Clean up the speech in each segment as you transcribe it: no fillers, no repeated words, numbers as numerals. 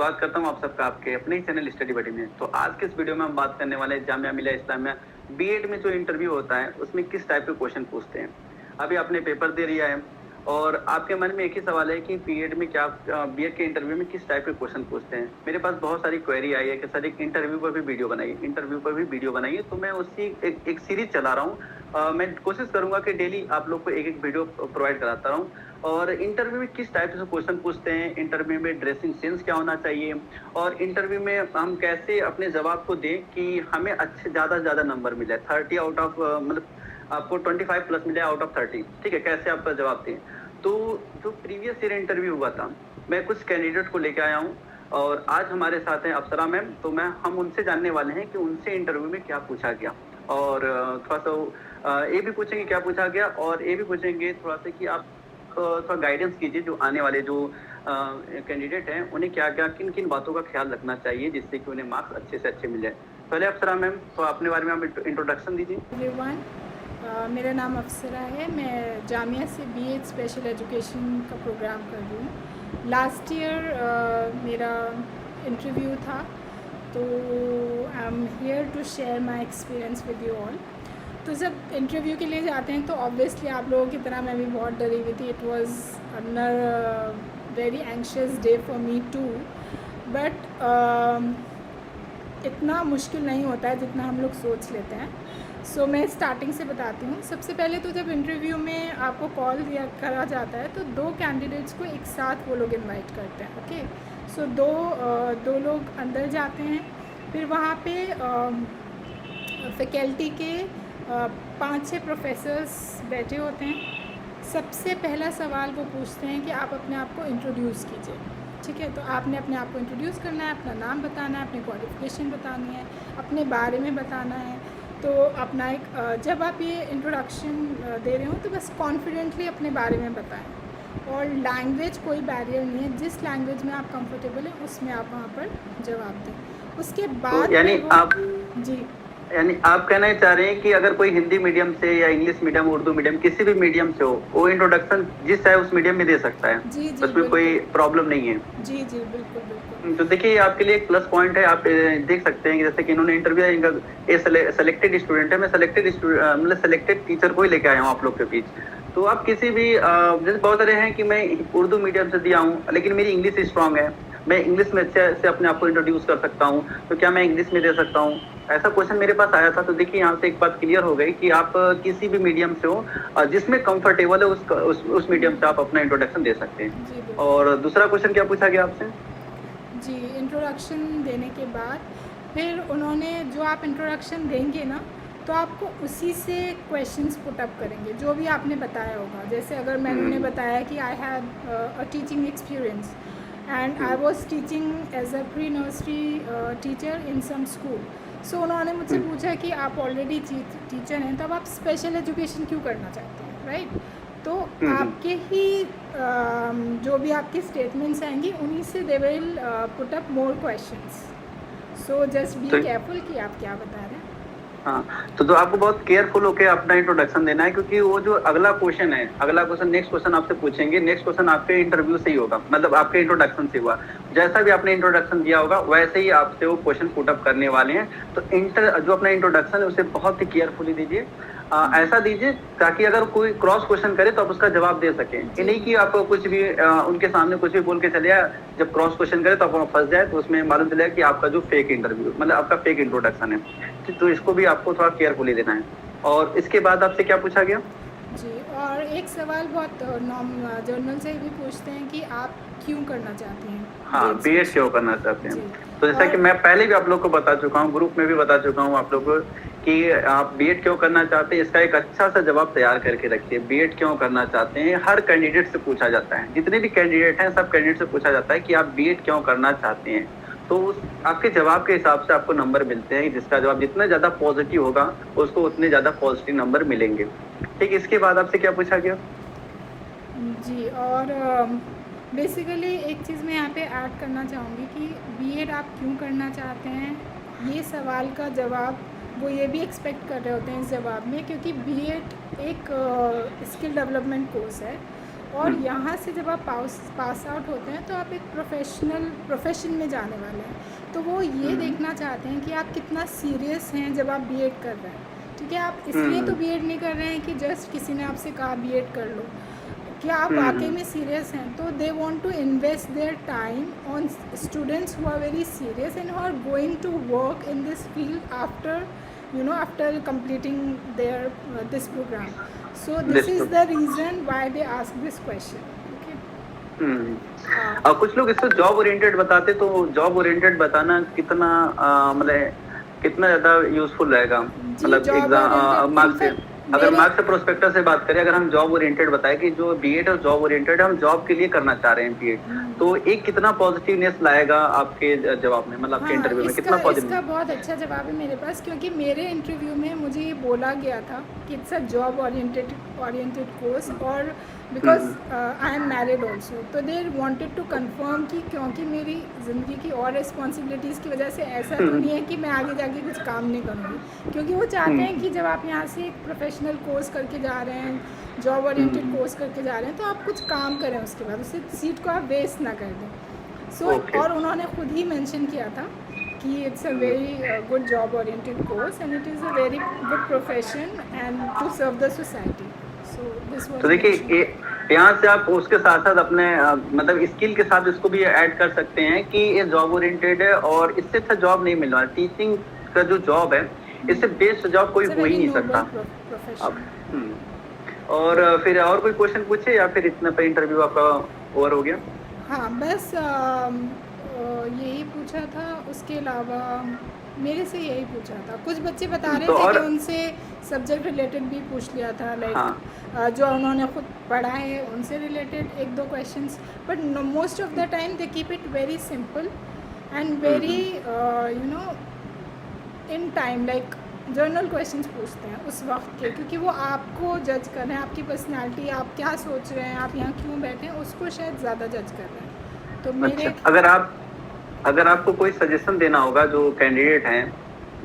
स्वागत करता हूँ आप सबका आपके अपने ही चैनल स्टडी बडी में। तो आज के इस वीडियो में हम बात करने वाले हैं जामिया मिलिया इस्लामिया बीएड में जो इंटरव्यू होता है उसमें किस टाइप के क्वेश्चन पूछते हैं। अभी आपने पेपर दे लिया है और आपके मन में एक ही सवाल है कि बीएड में क्या बीएड के इंटरव्यू में किस टाइप के क्वेश्चन पूछते हैं। मेरे पास बहुत सारी क्वेरी आई है कि सर एक इंटरव्यू पर भी वीडियो बनाइए, तो मैं उसी एक सीरीज चला रहा हूँ। मैं कोशिश करूंगा कि डेली आप लोग को एक वीडियो प्रोवाइड कराता रहूं। और इंटरव्यू में किस टाइप से क्वेश्चन पूछते हैं, इंटरव्यू में ड्रेसिंग सेंस क्या होना चाहिए और इंटरव्यू में हम कैसे अपने जवाब को दें कि हमें अच्छे ज़्यादा नंबर मिले, 30 आउट ऑफ मतलब आपको 25 प्लस मिले आउट ऑफ 30। ठीक है, कैसे आपका जवाब दें। तो जो प्रीवियस ईयर इंटरव्यू हुआ था, मैं कुछ कैंडिडेट को लेकर आया हूँ और आज हमारे साथ हैं अप्सरा मैम। तो हम उनसे जानने वाले हैं कि उनसे इंटरव्यू में क्या पूछा गया और थोड़ा सा ये भी पूछेंगे क्या पूछा गया और ये भी पूछेंगे थोड़ा सा कि आप थोड़ा गाइडेंस कीजिए जो आने वाले जो कैंडिडेट हैं उन्हें क्या क्या किन किन बातों का ख्याल रखना चाहिए जिससे कि उन्हें मार्क्स अच्छे से अच्छे मिल जाए। पहले अप्सरा मैम, तो अपने बारे में आप इंट्रोडक्शन दीजिए। एवरीवन, मेरा नाम अप्सरा है। मैं जामिया से बीएड स्पेशल एजुकेशन का प्रोग्राम कर रही हूँ। लास्ट ईयर मेरा इंटरव्यू था, तो I am here to share my experience with you all. तो जब इंटरव्यू के लिए जाते हैं तो ऑब्वियसली आप लोगों की तरह मैं भी बहुत डरी हुई थी। It was another very anxious day for me too, but इतना मुश्किल नहीं होता है जितना हम लोग सोच लेते हैं। सो मैं स्टार्टिंग से बताती हूँ। सबसे पहले तो जब इंटरव्यू में आपको कॉल दिया करा जाता है तो 2 कैंडिडेट्स को एक साथ वो लोग इनवाइट करते हैं। ओके, सो दो लोग अंदर जाते हैं, फिर वहाँ पे फैकल्टी के 5-6 प्रोफेसर्स बैठे होते हैं। सबसे पहला सवाल वो पूछते हैं कि आप अपने आप को इंट्रोड्यूस कीजिए। ठीक है, तो आपने अपने आप को इंट्रोड्यूस करना है, अपना नाम बताना है, अपनी क्वालिफ़िकेशन बतानी है, अपने बारे में बताना है। तो अपना एक जब आप ये इंट्रोडक्शन दे रहे हो तो बस कॉन्फिडेंटली अपने बारे में बताएं और लैंग्वेज कोई बैरियर नहीं है। जिस लैंग्वेज में आप कंफर्टेबल हैं उसमें आप वहाँ पर जवाब दें। उसके बाद तो यानी आप कहना चाह रहे हैं कि अगर कोई हिंदी मीडियम से या इंग्लिश मीडियम, उर्दू मीडियम, किसी भी मीडियम से हो, वो इंट्रोडक्शन जिस चाहे उस मीडियम में दे सकता है। जी, उसमें कोई प्रॉब्लम नहीं है। जी, बिल्कुल। तो देखिए आपके लिए एक प्लस पॉइंट है। आप देख सकते हैं कि जैसे कि इन्होंने इंटरव्यू सेलेक्टेड स्टूडेंट है, मैं मतलब सेलेक्टेड टीचर को ही लेके आया हूँ आप लोग के बीच। तो आप किसी भी जैसे बहुत सारे हैं कि मैं उर्दू मीडियम से दिया हूँ लेकिन मेरी इंग्लिश स्ट्रांग है, मैं इंग्लिश में अच्छे से अपने आप को इंट्रोड्यूस कर सकता हूँ, तो क्या मैं इंग्लिश में दे सकता हूँ? ऐसा क्वेश्चन मेरे पास आया था। तो देखिए यहाँ से एक बात क्लियर हो गई कि आप किसी भी मीडियम से हो जिसमें कंफर्टेबल है उस मीडियम से आप अपना इंट्रोडक्शन दे सकते हैं। और दूसरा क्वेश्चन क्या पूछा गया आपसे? जी, इंट्रोडक्शन देने के बाद फिर उन्होंने जो आप इंट्रोडक्शन देंगे ना, तो आपको उसी से क्वेश्चंस पुट अप करेंगे जो भी आपने बताया होगा। जैसे अगर मैंने उन्हें बताया कि I had a teaching experience and I was teaching as a pre nursery teacher in some school. So उन्होंने मुझसे पूछा कि आप ऑलरेडी टीचर हैं, तब आप स्पेशल एजुकेशन क्यों करना चाहते हैं, राइट? तो आपके ही जो भी आपके स्टेटमेंट्स आएंगी उन्हीं से they will put up more questions. So just be careful कि आप क्या बता रहे हैं। हाँ, तो आपको बहुत केयरफुल होकर अपना इंट्रोडक्शन देना है, क्योंकि वो जो अगला क्वेश्चन नेक्स्ट क्वेश्चन आपसे पूछेंगे, नेक्स्ट क्वेश्चन आपके इंटरव्यू से ही होगा, मतलब आपके इंट्रोडक्शन से हुआ। जैसा भी आपने इंट्रोडक्शन दिया होगा वैसे ही आपसे वो क्वेश्चन पुट अप करने वाले हैं। तो जो अपना इंट्रोडक्शन है उसे बहुत ही केयरफुली दीजिए। ऐसा दीजिए ताकि अगर कोई क्रॉस क्वेश्चन करे तो आप उसका जवाब दे सकें। ये नहीं कि आप कुछ भी उनके सामने कुछ भी बोल के चले आए, जब क्रॉस क्वेश्चन करे तो आप फंस जाए, तो उसमें मालूम चले कि आपका जो फेक इंटरव्यू मतलब आपका फेक इंट्रोडक्शन है। तो इसको भी आपको थोड़ा केयरफुली देना है। और इसके बाद आपसे क्या पूछा गया? जी, और एक सवाल बहुत जर्नल से भी पूछते हैं कि आप क्यों करना चाहते हैं? हाँ, बीएड क्यों करना चाहते हैं? तो जैसा कि मैं पहले भी आप लोग को बता चुका हूँ, ग्रुप में भी बता चुका हूँ आप लोग को कि आप बीएड क्यों करना चाहते हैं, इसका एक अच्छा सा जवाब तैयार करके रखिए। बीएड क्यों करना चाहते हैं हर कैंडिडेट से पूछा जाता है, जितने भी कैंडिडेट हैं सब कैंडिडेट से पूछा जाता है कि आप बीएड क्यों करना चाहते हैं। तो आपके जवाब के हिसाब से आपको नंबर मिलते हैं। जिसका जवाब जितना ज़्यादा पॉजिटिव होगा उसको उतने ज़्यादा पॉजिटिव नंबर मिलेंगे। ठीक, इसके बाद आपसे क्या पूछा गया? जी, और बेसिकली एक चीज़ मैं यहाँ पे ऐड करना चाहूँगी कि बीएड आप क्यों करना चाहते हैं, ये सवाल का जवाब वो ये भी एक्सपेक्ट कर रहे होते हैं इस जवाब में, क्योंकि बीएड एक स्किल डेवलपमेंट कोर्स है और यहाँ से जब आप पास आउट होते हैं तो आप एक प्रोफेशन में जाने वाले हैं। तो वो ये देखना चाहते हैं कि आप कितना सीरियस हैं जब आप बीएड कर रहे हैं। ठीक है, आप इसलिए तो बीएड नहीं कर रहे हैं कि जस्ट किसी ने आपसे कहा बीएड कर लो, क्या आप वाकई में सीरियस हैं। तो they want to invest their time on students who are very serious and who are going to work in this field after completing their this program. So this is the reason why they ask this question. Okay. और कुछ लोग इसको job oriented बताते, तो job oriented बताना कितना मतलब कितना ज्यादा यूजफुल रहेगा, मतलब एग्जाम मार्क्स से, अगर मार्क्स से प्रोस्पेक्टस से बात करें, अगर हम जॉब ओरिएंटेड बताएं कि जो बीएड और जॉब ओरिएंटेड हम जॉब के लिए करना चाह रहे हैं बीएड, तो एक कितना पॉजिटिवनेस लाएगा आपके जवाब में, मतलब आपके इंटरव्यू में कितना पॉजिटिव? इसका बहुत अच्छा जवाब है मेरे पास, क्योंकि मेरे इंटरव्यू में मुझे ये बोला गया था कि it's a job oriented course, और because I am married also, तो दे वांटेड टू कंफर्म कि क्योंकि मेरी ज़िंदगी की और रिस्पॉन्सिबिलिटीज़ की वजह से ऐसा तो नहीं है कि मैं आगे जाके कुछ काम नहीं करूँगी, क्योंकि वो चाहते हैं कि जब आप यहाँ से एक प्रोफेशनल कोर्स करके जा रहे हैं, जॉब ओरिएंटेड कोर्स करके जा रहे हैं, तो आप कुछ काम करें उसके बाद, उससे सीट को आप वेस्ट ना कर दें। और उन्होंने खुद ही मेंशन किया था कि it's a very good job oriented course and it is a very good profession and to serve the society. तो देखिए यहाँ से आप उसके साथ साथ अपने मतलब स्किल के साथ इसको भी ऐड कर सकते हैं कि ये जॉब ओरिएंटेड है और इससे अच्छा जॉब नहीं मिल रहा। टीचिंग का जो जॉब है, इससे बेस्ट जॉब कोई हो ही नहीं सकता अब। और फिर और कोई क्वेश्चन पूछे या फिर इतना पे इंटरव्यू आपका ओवर हो गया? हाँ, बस यही पूछा था, उसके अलावा मेरे से यही पूछा था। कुछ बच्चे बता रहे थे कि उनसे सब्जेक्ट रिलेटेड भी पूछ लिया था, लाइक जो उन्होंने खुद पढ़ा है उनसे related 1-2 questions, but most of the time they keep it very simple and very in time, like journal questions पूछते हैं उस वक्त के, क्योंकि वो आपको जज कर रहे हैं, आपकी पर्सनालिटी, आप क्या सोच रहे हैं, आप यहाँ क्यों बैठे हैं, उसको शायद ज़्यादा जज कर रहे हैं। तो मेरे अगर आपको कोई सजेशन देना होगा जो कैंडिडेट हैं,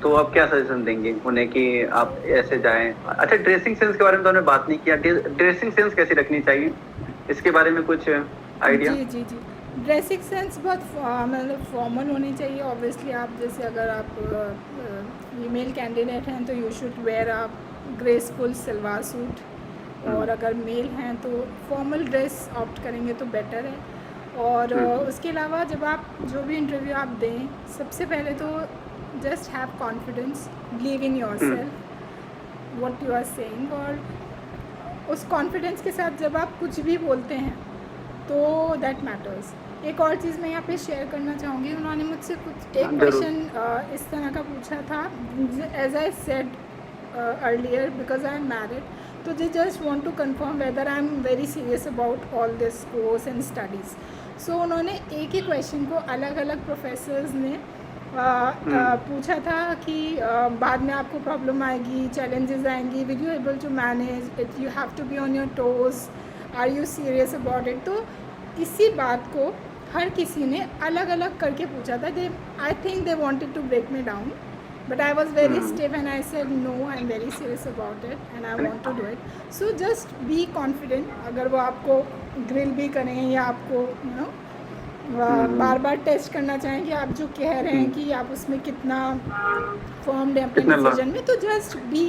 तो आप क्या सजेशन देंगे उन्हें कि आप ऐसे जाएं? अच्छा, ड्रेसिंग सेंस के बारे में तो हमने बात नहीं किया, ड्रेसिंग सेंस कैसी रखनी चाहिए, इसके बारे में कुछ आइडिया? जी, ड्रेसिंग सेंस बहुत मतलब फॉर्मल होनी चाहिए। ऑब्वियसली आप जैसे अगर आप फीमेल कैंडिडेट हैं तो you should wear a graceful salwar suit, और अगर मेल हैं तो फॉर्मल ड्रेस ऑप्ट करेंगे तो बेटर है। और उसके अलावा जब आप जो भी इंटरव्यू आप दें, सबसे पहले तो just have confidence, believe in your self what you are saying, और उस कॉन्फिडेंस के साथ जब आप कुछ भी बोलते हैं तो दैट मैटर्स। एक और चीज़ मैं यहाँ पे शेयर करना चाहूँगी, उन्होंने मुझसे एक क्वेश्चन इस तरह का पूछा था, as I said earlier, because I am married, तो they just want to confirm whether I am very serious about all this course and studies. So उन्होंने एक ही क्वेश्चन को अलग अलग प्रोफेसर्स ने पूछा था कि बाद में आपको प्रॉब्लम आएगी, चैलेंजेस आएंगी, will you able to manage it, you have to be on your toes, are you serious about it. तो इसी बात को हर किसी ने अलग अलग करके पूछा था। They I think they wanted to break me down, but I was very stiff and I said no, I'm very serious about it and I want to do it. So just be confident. अगर वो आपको grill भी करें या आपको बार बार test करना चाहें कि आप जो कह रहे हैं कि आप उसमें कितना फर्म्ड हैं अपने डिसीजन में, तो just be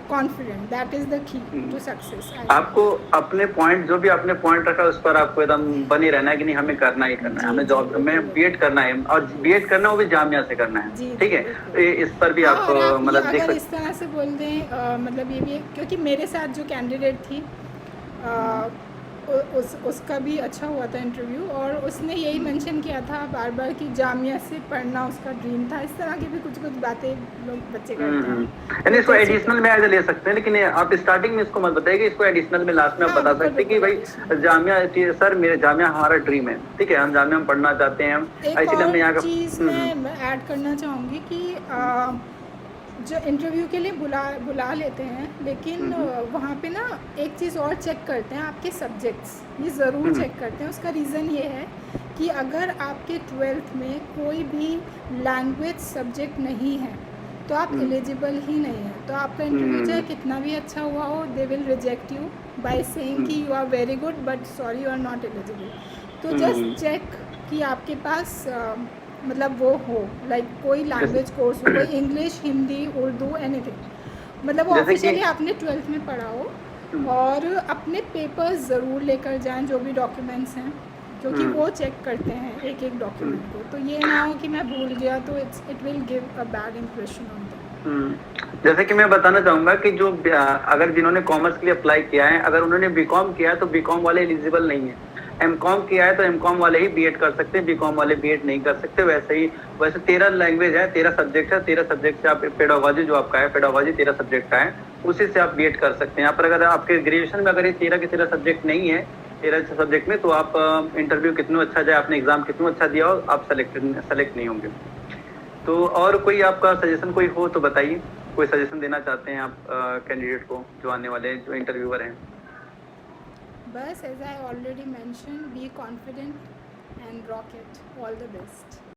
confident, that is the key to success. आपको अपने पॉइंट, जो भी आपने पॉइंट रखा उस पर आपको एकदम बने रहना है कि नहीं हमें करना ही करना है, हमें जॉब में बीएड करना है, और बीएड करना वो भी जामिया से करना है, ठीक है। इस पर भी आप मतलब देख सकते, इस तरह से बोल दें, मतलब ये भी, क्योंकि मेरे साथ जो कैंडिडेट थी उसका भी अच्छा हुआ था इंटरव्यू, और उसने यही मेंशन किया था बार बार कि जामिया से पढ़ना उसका ड्रीम था। इस तरह की भी कुछ बातें लोग बच्चे करते हैं, यानी इसको एडिशनल में ऐड ले सकते हैं, लेकिन आप स्टार्टिंग में इसको मत बताइए, इसको एडिशनल में लास्ट में आप बता सकते हैं कि भाई जामिया, सर मेरे जामिया हमारा ड्रीम है, ठीक है, हम जामिया में पढ़ना चाहते हैं, इसलिए हमने यहाँ का चीज़ मैं ऐड करना चाहूँगी कि जो इंटरव्यू के लिए बुला लेते हैं, लेकिन वहाँ पे ना एक चीज़ और चेक करते हैं, आपके सब्जेक्ट्स, ये ज़रूर चेक करते हैं। उसका रीज़न ये है कि अगर आपके 12th में कोई भी लैंग्वेज सब्जेक्ट नहीं है तो आप एलिजिबल ही नहीं है। तो आपका इंटरव्यू चाहे कितना भी अच्छा हुआ हो, they will reject you by saying कि you are very good but sorry you are not eligible. तो जस्ट चेक कि आपके पास मतलब वो हो, लाइक कोई लैंग्वेज कोर्स हो, कोई इंग्लिश, हिंदी, उर्दू, एनीथिंग, मतलब वो जैसे कि ऑफिशियली आपने 12th में पढ़ा हो। और अपने पेपर्स ज़रूर लेकर जाएं, जो भी डॉक्यूमेंट्स हैं, क्योंकि वो चेक करते हैं एक एक डॉक्यूमेंट को। तो ये ना हो कि मैं भूल गया तो it will give a bad impression on them. जैसे कि मैं बताना चाहूँगा कि जो अगर जिन्होंने कॉमर्स के लिए अप्लाई किया है, अगर उन्होंने बीकॉम किया है तो बीकॉम वाले एलिजिबल नहीं है। एमकॉम किया है तो एमकॉम वाले ही बीएड कर सकते हैं, बीकॉम वाले बीएड नहीं कर सकते। वैसे 13 लैंग्वेज है, 13 सब्जेक्ट है, 13 सब्जेक्ट से आप पेडागोजी जो आपका है, पेडागोजी 13 सब्जेक्ट का है, उसी से आप बीएड कर सकते हैं। यहाँ पर अगर आपके ग्रेजुएशन में अगर ये 13 के 13 सब्जेक्ट नहीं है, 13 सब्जेक्ट में, तो आप इंटरव्यू कितना अच्छा जाए, आपने एग्जाम कितना अच्छा दिया हो, आप सेलेक्ट नहीं होंगे। तो और कोई आपका सजेशन कोई हो तो बताइए, कोई सजेशन देना चाहते हैं आप कैंडिडेट को, जो आने वाले जो इंटरव्यूअर हैं? बस as I already mention, be confident and rock it, all the best.